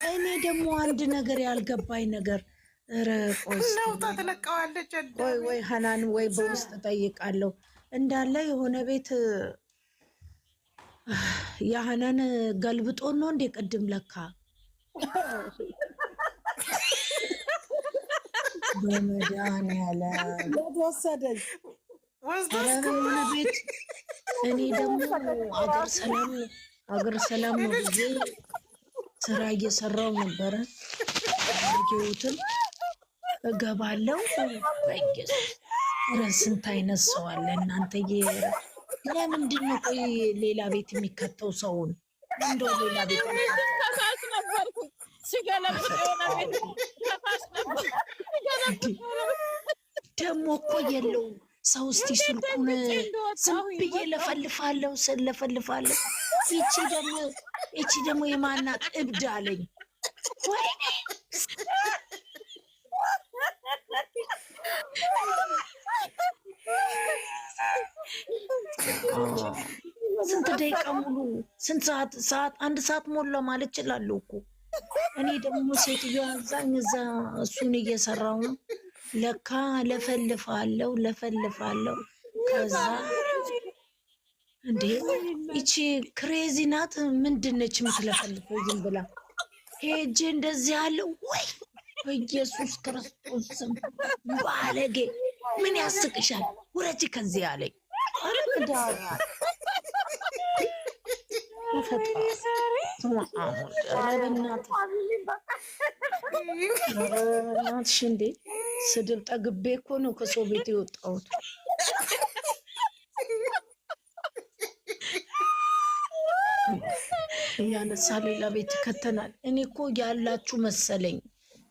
እኔ ደግሞ አንድ ነገር ያልገባኝ ነገር ረቆስ ነውጣ ተለቀዋለች። ወይ ሀናን ወይ በውስጥ ጠይቃለሁ እንዳለ የሆነ ቤት የሀናን ገልብጦ ነው እንደ ቅድም ለካ በመድኃኒዓለም ወሰደኝ የሆነ ቤት እኔ ደግሞ አገር ሰላም ነው ብዬ ስራ እየሰራው ነበረ። ጌውትም እገባለሁ በኢየሱስ ስንት አይነት ሰው አለ እናንተዬ። ለምንድን ነው ቆይ ሌላ ቤት የሚከተው ሰውን? እንደው ሌላ ቤት ከታች ነበርኩ ሲገለብጥ የሆነ ቤት ከታች ነበር። ደግሞ እኮ የለውም ሰው። እስቲ ስልኩን ዝም ብዬ ለፈልፋለሁ ስለፈልፋለሁ። ይቺ ደግሞ የማናት እብድ አለኝ። ወይኔ ስንት ደቂቃ ሙሉ ስንት ሰዓት አንድ ሰዓት ሞላ ማለት እችላለሁ እኮ። እኔ ደግሞ ሴትዮዋ አዛኝ እዛ እሱን እየሰራው ነው ለካ ለፈልፋለሁ። ከዛ እንዴ ይቺ ክሬዚ ናት ምንድነች የምትለፈልፈው? ዝም ብላ ሄጄ እንደዚህ ያለው ወይ በኢየሱስ ክርስቶስ ስም ባለጌ ምን ያስቅሻል? ውረጅ ከዚህ አለኝ። አረዳ በእናትሽ እንዴ ስድብ ጠግቤ እኮ ነው ከሰው ቤት የወጣሁት። እያነሳ ሌላ ቤት ይከተናል። እኔ እኮ ያላችሁ መሰለኝ።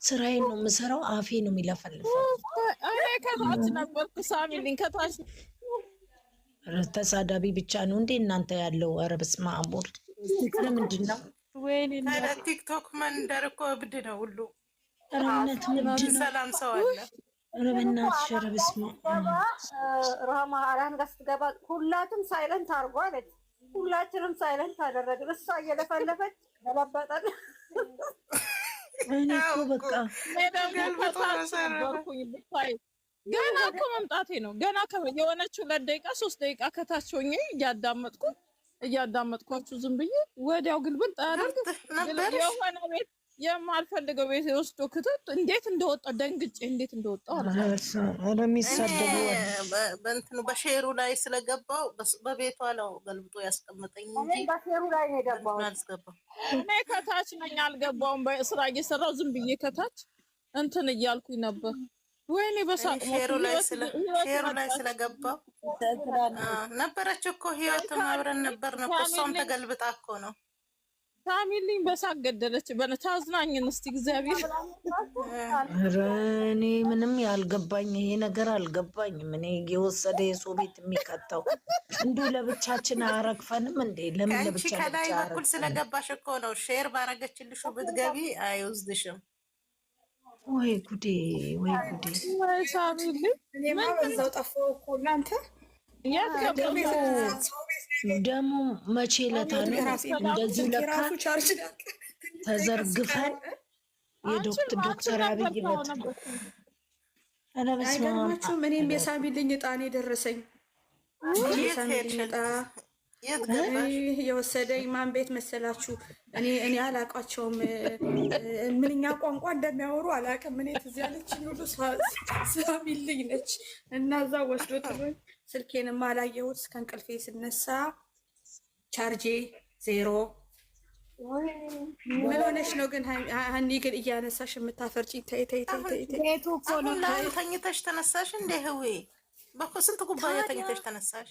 ስራዬን ነው የምሰራው። አፌ ነው የሚለፈልፈው። እኔ ከታች ነበርኩ። ሳሚልኝ ከታች ተሳዳቢ ብቻ ነው እንዴ እናንተ ያለው? ኧረ በስመ አብ ወልድ። ለምንድን ነው ቲክቶክ መንደር እኮ እብድ ነው ሁሉ። ኧረ እውነት ምንድን ነው? ሰላም ሰው አለ። ኧረ በእናትሽ ኧረ በስመ አብ። ራማ አላን ጋር ስትገባ ሁላችንም ሳይለንት አድርጎ አለች። ሁላችንም ሳይለንት አደረግን። እሷ እየለፈለፈች ገለበጠን። እኔ እኮ በቃ ገና እኮ መምጣቴ ነው። ገና የሆነች 2 ደቂቃ 3 ደቂቃ ከታች ሆኜ እያዳመጥኳችሁ ዝም ብዬ ወዲያው ግልብጥ አደረግ የሆነ ቤት የማልፈልገው ቤት የወስዶ ክትት እንዴት እንደወጣ ደንግጬ እንዴት እንደወጣ ለሚሳደቡ በእንትኑ በሼሩ ላይ ስለገባው በቤቷ ነው ገልብጦ ያስቀመጠኝ እንጂ በሼሩ ላይ ነው የገባው። እኔ ከታች ነኝ አልገባውም። በስራ እየሰራው ዝም ብዬ ከታች እንትን እያልኩኝ ነበር። ወይኔ በሳቅ ሼሩ ላይ ስለገባው ነበረች እኮ ህይወትም አብረን ነበር ነው። እሷም ተገልብጣ እኮ ነው ታሚልኝ በሳቅ ገደለች። በነታዝናኝን እስቲ እግዚአብሔር። ኧረ እኔ ምንም ያልገባኝ ይሄ ነገር አልገባኝም። እኔ የወሰደ የሰው ቤት የሚከተው እንዲሁ ለብቻችን አያረግፈንም እንዴ? ለምን ለብቻ ከላይ በኩል ስለገባሽ እኮ ነው። ሼር ባረገችልሽ ብትገቢ አይወስድሽም። ወይ ጉዴ ወይ ጉዴ። ወይ ሳሚልኝ እኔማ በዛው ጠፋሁ እኮ እናንተ። የት ገባሁ ደግሞ መቼ ለታ ነው እንደዚህ ለካ ተዘርግፈን የዶክተር አብይ በት አይገርማችሁም? እኔም የሳሚልኝ ዕጣኔ ደረሰኝ። የሳሚልኝ ዕጣ የወሰደኝ ማን ቤት መሰላችሁ? እኔ አላውቃቸውም። ምንኛ ቋንቋ እንደሚያወሩ አላውቅም። እኔ ትዝ ያለችኝ ሁሉ ሳሚልኝ ነች። እና እዛ ወስዶ ጥሎኝ ስልኬንም አላየሁት እስከ እንቅልፌ ስነሳ ቻርጄ 0። ምን ሆነሽ ነው ግን ሀኒ? ግን እያነሳሽ የምታፈርጪ ተይ። ተኝተሽ ተነሳሽ እንደ ህዌ በኮ ስንት ኩባያ ተኝተሽ ተነሳሽ?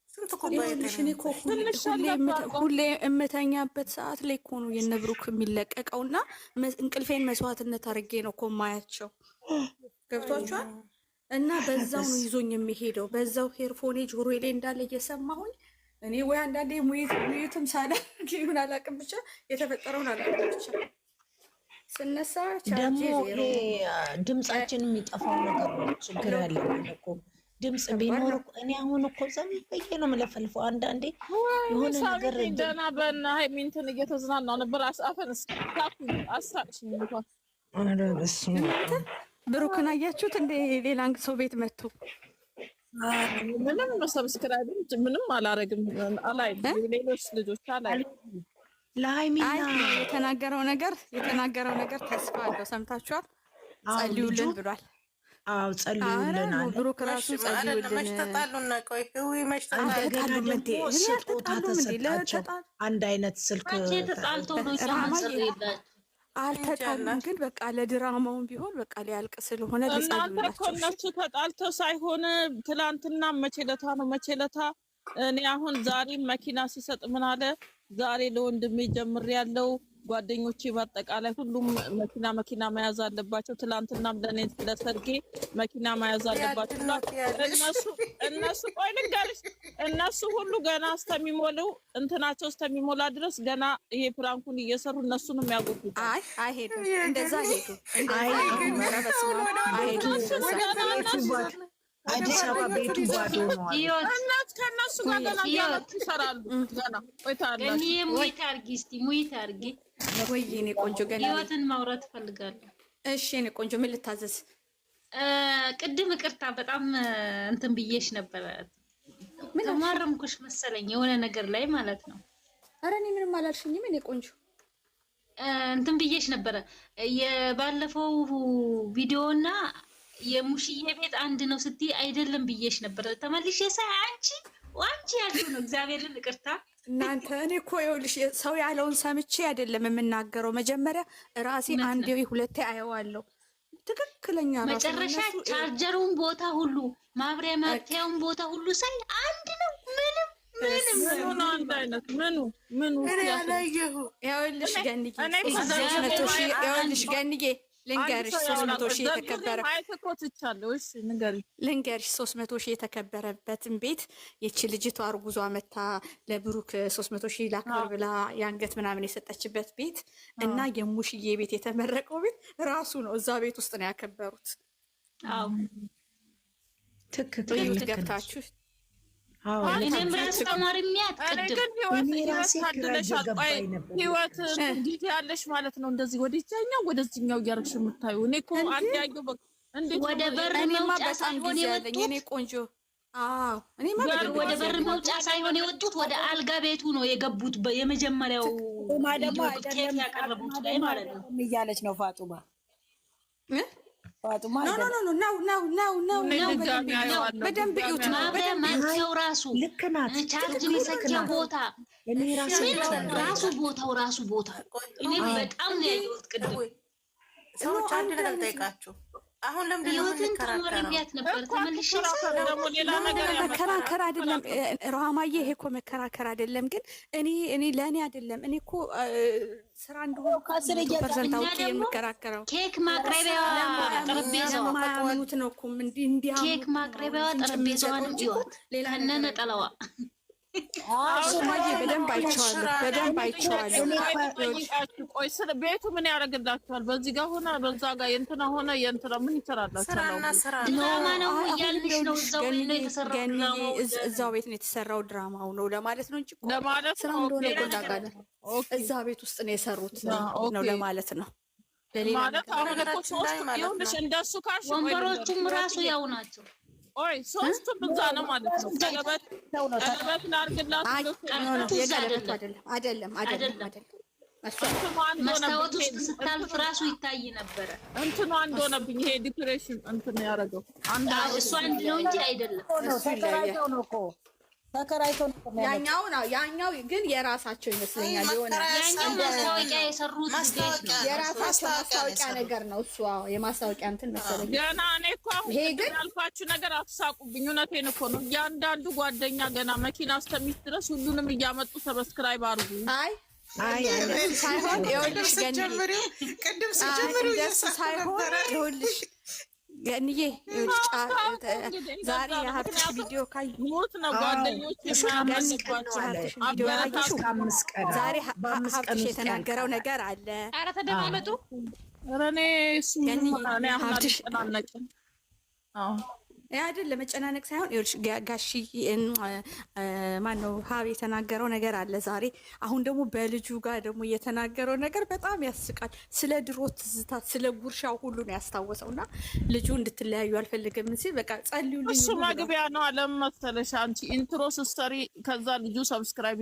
ስንት ኩባያ ሁሌ የምተኛበት ሰዓት ላይ እኮ ነው የነብሩክ የሚለቀቀው እና እንቅልፌን መስዋዕትነት አድርጌ ነው እኮ የማያቸው። ገብቷችኋል? እና በዛው ነው ይዞኝ የሚሄደው። በዛው ሄርፎኔ ጆሮዬ ላይ እንዳለ እየሰማሁኝ እኔ ወይ አንዳንዴ ሙይቱም ሳላደርግ ይሁን አላውቅም፣ ብቻ የተፈጠረውን አላውቅም። ብቻ ስነሳ ደግሞ ድምጻችን የሚጠፋው ነገር ነው ችግር ያለብን እኮ። ድምፅ ቢኖር እኔ አሁን እኮ ዘም በየ ነው የምለፈልፈው። አንዳንዴ የሆነ ነገር ደህና በና ሃይሚንትን እየተዝናናው ነበር። አሳፈን አሳቅሽኝ እንኳን ብሩክን አያችሁት እንደ ሌላ ሰው ቤት መጥቶ ምንም ሰብስክራይብ ምንም አላረግም አላይ ሌሎች ልጆች አላይ ለሃይሚና የተናገረው ነገር ተስፋ አለው። ሰምታችኋል? ጸልዩልን ብሏል። አዎ ጸልዩልን አለ ብሩክ ራሱ ጸልዩልን። ተጣሉና ቆይ ህዊ መሽተጣሉ ስጦታ ተሰጣቸው። አንድ አይነት ስልክ ተጣልተው ነው ይላል። አልተጣሉም ግን በቃ ለድራማውን ቢሆን በቃ ሊያልቅ ስለሆነ እናንተ እኮ እነሱ ተጣልተው ሳይሆን ትላንትና መቼለታ እኔ አሁን ዛሬ መኪና ሲሰጥ ምን አለ ዛሬ ለወንድሜ ጀምሬያለሁ ጓደኞቼ በአጠቃላይ ሁሉም መኪና መያዝ አለባቸው። ትላንትናም ለኔ ለሰርጌ መኪና መያዝ አለባቸው። እነሱ ቆይ ልንገርሽ እነሱ ሁሉ ገና እስከሚሞሉ እንትናቸው እስከሚሞላ ድረስ ገና ይሄ ፕራንኩን እየሰሩ እነሱንም ያጎቱት። አይሄዱም እንደዛ አይሄዱም። አዲስ አበባ ቤቱ ባዶ ነው። እናት ከነሱ ጋር ገና ያለቱ ይሰራሉ። ገና ቆይታለሽ እኔ ሙይት አርጊ ወይ የኔ ቆንጆ ገና ህይወትን ማውራት ፈልጋለሁ። እሺ የኔ ቆንጆ ምን ልታዘዝ? ቅድም ይቅርታ በጣም እንትን ብዬሽ ነበር። ተማረምኩሽ መሰለኝ የሆነ ነገር ላይ ማለት ነው። ኧረ እኔ ምንም አላልሽኝም የኔ ቆንጆ። እንትን ብዬሽ ነበር የባለፈው ቪዲዮና የሙሽዬ ቤት አንድ ነው ስትይ አይደለም ብዬሽ ነበር። ተመልሼ ሳይ አንቺ ያልሽው ነው። እግዚአብሔርን ይቅርታ እናንተ እኔ እኮ ይኸውልሽ ሰው ያለውን ሰምቼ አይደለም የምናገረው። መጀመሪያ ራሴ አንዴ ሁለቴ አየዋለሁ። ትክክለኛ ራሱ መጨረሻ ቻርጀሩን ቦታ ሁሉ ማብሪያ ማጥያውን ቦታ ሁሉ ሳይ አንድ ነው። ምንም አንድ አይነት ምኑ ያላየሁ ይኸውልሽ ገንዬ ይኸውልሽ ገንዬ ልንገርሽ 300 ሺህ የተከበረ ልንገርሽ 300 ሺህ የተከበረበትን ቤት የቺ ልጅቷ አርጉዟ መታ ለብሩክ 300 ሺህ ላክብር ብላ የአንገት ምናምን የሰጠችበት ቤት እና የሙሽዬ ቤት የተመረቀው ቤት ራሱ ነው። እዛ ቤት ውስጥ ነው ያከበሩት። አዎ ትክክል ገብታችሁ እኔም ራስ ተማሪ የሚያት ህይወት ጊዜ ያለሽ ማለት ነው። እንደዚህ ወደኛው ወደዚህኛው እያደረግሽ የምታዩ እኔ እኮ አንድ ያየው ወደ በር መውጫ ሳይሆን የወጡት እኔ ቆንጆ ወደ በር መውጫ ሳይሆን የወጡት ወደ አልጋ ቤቱ ነው የገቡት። የመጀመሪያው ኬክ ያቀረቡት ላይ ማለት ነው እያለች ነው ፋጡማ በደንብ እዩት። ማብሪያ ማጥያው ራሱ ልክ ናት። ቻርጅ መሰኪያ ቦታ ራሱ ቦታ እኔ በጣም ነው ያየሁት። ቅድም ሰዎች አንድ ነገር ጠይቃችሁ አሁን ለምን ህይወትን ተማሪያት ነበር ተመልሼ ደግሞ ሌላ ነገር መከራከር አይደለም ሮሃማዬ፣ ይሄ እኮ መከራከር አይደለም። ግን እኔ ለእኔ አይደለም እኔ እኮ ስራ እንደሆነ ከስር እየተሰንታ ወጥ የምከራከረው ኬክ ማቅረቢያዋ ጠረጴዛዋ ማያምኑት ነው እኮ እንዲያ ኬክ ማቅረቢያዋ ጠረጴዛዋንም ይወት ሌላ ነጠላዋ ሮሃማዬ በደንብ አይቼዋለሁ። ቆይ ቤቱ ምን ያደርግላችኋል? በዚህ ጋር ሆነ በዛ ጋር የእንትና ሆነ የእንትና ምን ይሰራላችኋል? ድራማ ነው እያልንሽ ነው። እዛው ቤት ነው የተሰራው ድራማው ነው ለማለት ነው እንጂ ለማለት ስራ እንደሆነ ይቆጣቃለ እዛ ቤት ውስጥ ነው የሰሩት ነው ለማለት ነው። ማለት አሁን እኮ ሶስት ይኸውልሽ እንደሱ ካልሽ ወንበሮቹም ራሱ ያው ናቸው። ኦይ ሶስቱም እዛ ነው ማለት ነው። ቀለበት ላድርግላት አይደለም መስታወት ውስጥ ስታልፍ ራሱ ይታይ ነበረ። እንትኑ አንድ ሆነብኝ። ይሄ ዲኮሬሽን እንትን ያደረገው እሱ አንድ ነው እንጂ አይደለም። ተከራይተው ነው እኮ ተከራይተው ነው። ያኛው ግን የራሳቸው ይመስለኛል። የሆነ ያኛው ማስታወቂያ የሰሩት የራሳቸው ማስታወቂያ ነገር ነው እሱ። የማስታወቂያ እንትን መሰለኝ። ገና እኔ እኮ አሁን ያልኳችሁ ነገር አትሳቁብኝ። እውነቴን እኮ ነው። እያንዳንዱ ጓደኛ ገና መኪና እስከሚት ድረስ ሁሉንም እያመጡ ሰብስክራይብ አድርጉ። ሳይሆን ይኸውልሽ ቅድም ስጀምሩ ሳይሆን ይኸውልሽ ገንዬ ዛሬ የሀብትሽ ቪዲዮ ሞት ነው ጓደኞች ዛሬ ሀብትሽ የተናገረው ነገር አለ። ኧረ ተደማመጡ። ኧረ እኔ እሱ ሀብትሽ አይደለም መጨናነቅ ሳይሆን ጋሺ ማነው ሀብ የተናገረው ነገር አለ ዛሬ። አሁን ደግሞ በልጁ ጋር ደግሞ የተናገረው ነገር በጣም ያስቃል። ስለ ድሮ ትዝታ፣ ስለ ጉርሻው ሁሉ ነው ያስታወሰው እና ልጁ እንድትለያዩ አልፈልግም ሲል በቃ ጸልዩልኝ። እሱ መግቢያ ነው። አለም መሰለሽ አንቺ ኢንትሮ ስትሰሪ ከዛ ልጁ ሰብስክራይብ